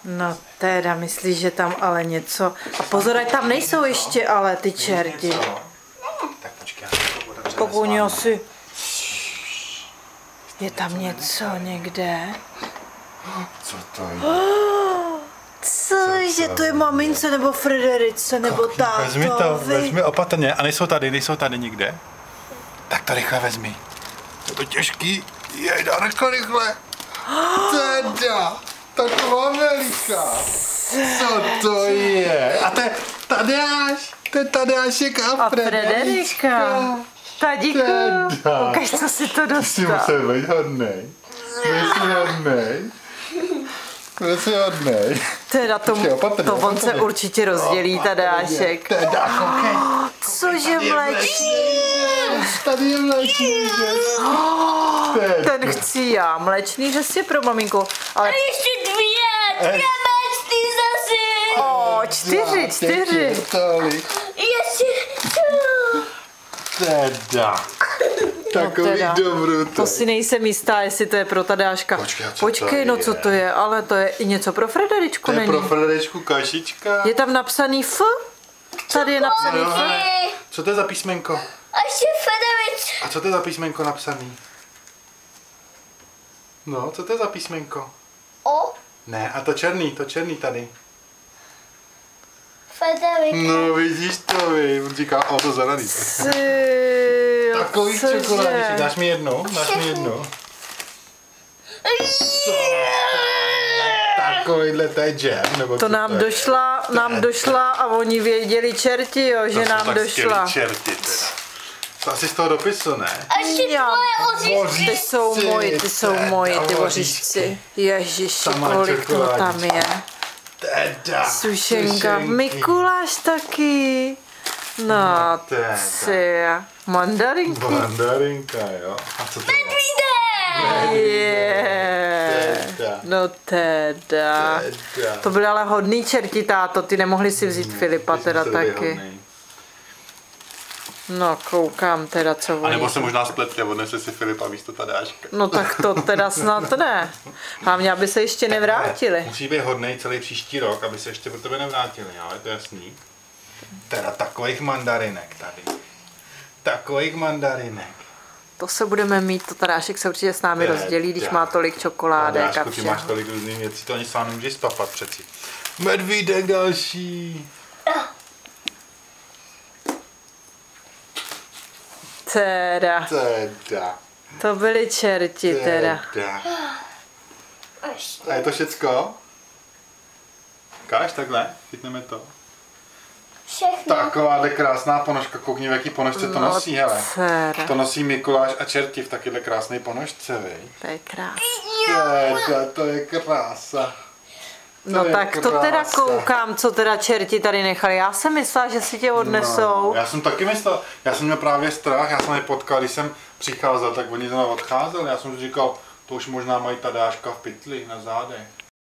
No teda, myslíš, že tam ale něco... A pozor, ať tam nejsou ještě ale ty čerti. Tak počkej, Pokud asi... Je tam něco někde? Co to je? Cože, to je mamince nebo Frederice nebo táto? Vezmi to, vezmi opatrně. A nejsou tady nikde? Tak to rychle vezmi. Je to těžký. Jejda, rychle. Teda, taková veliká. Co to je? A to je Tadeáš. To je Tadeášek a Frederika. Tadíku, ukaž, co si to dostal. Jsi musel být hodnej. Jsi hodnej. Teda to on se určitě rozdělí, Tadeášek. Teda, koukej. Cože mléčný? Tady je mléčný. Ten chci já, mléčný řez je pro maminku. Ale... A ještě dvě mléčný zase. O, 4. Ještě Teda. Takový dobrý. To si nejsem jistá, jestli to je pro Tadeáška. Počkej, no co to je? Ale to je i něco pro Frederičku, není? To je pro Frederičku kašička. Je tam napsaný F? Tady je napsaný F. Co to je za písmenko? A ještě Federič. A co to je za písmenko napsaný? No, co to je za písmenko? O. Ne, a to černý tady. Federika. No vidíš to, on říká, o to zelený. Takový čokoládiček, dáš mi jednu? Takovýhle, to je džem, nebo to nám došla a oni věděli čerti, jo, že nám došla. Čerti teda. To asi z toho dopisu, ne? A ještě tvoje oříšky. Ty jsou moji, ty oříšci. Ježiši, kolik toho tam je. Teda. Sušenka, Mikuláš taky. No, mandarinky. Mandarinka, jo. A co to No teda. To byly ale hodný čerti, táto, ty nemohli si vzít Filipa teda taky. No, koukám teda, co oni. A nebo se možná spletli a odnese si Filipa místo Tadeáška. No tak to teda snad ne. Hlavně, aby se ještě nevrátili. Musí být hodnej celý příští rok, aby se ještě pro tebe nevrátili, ale to je jasný. Teda takových mandarinek tady. To se budeme mít, to Tadeášek se určitě s námi rozdělí, když má tolik čokoládek a všeho. Ty máš tolik různých věcí, to ani sám nemůžeš spapat přeci. Medvídek další. Teda. To byly čerti teda. A je to všecko? Ukáž takhle, chytneme to. Všechno. Takováhle krásná ponožka, koukni, v jaký ponožce to nosí, hele. To nosí Mikuláš a čerti v takyhle krásné ponožce, vej. To je krásné. To je krása. No tak to teda koukám, co teda čerti tady nechali. Já jsem myslela, že si tě odnesou. No, já jsem taky myslel, já jsem měl právě strach, já jsem je potkal, když jsem přicházel, tak oni to odcházeli. Já jsem si říkal, to už možná mají Tadeáška v pytli na zádech.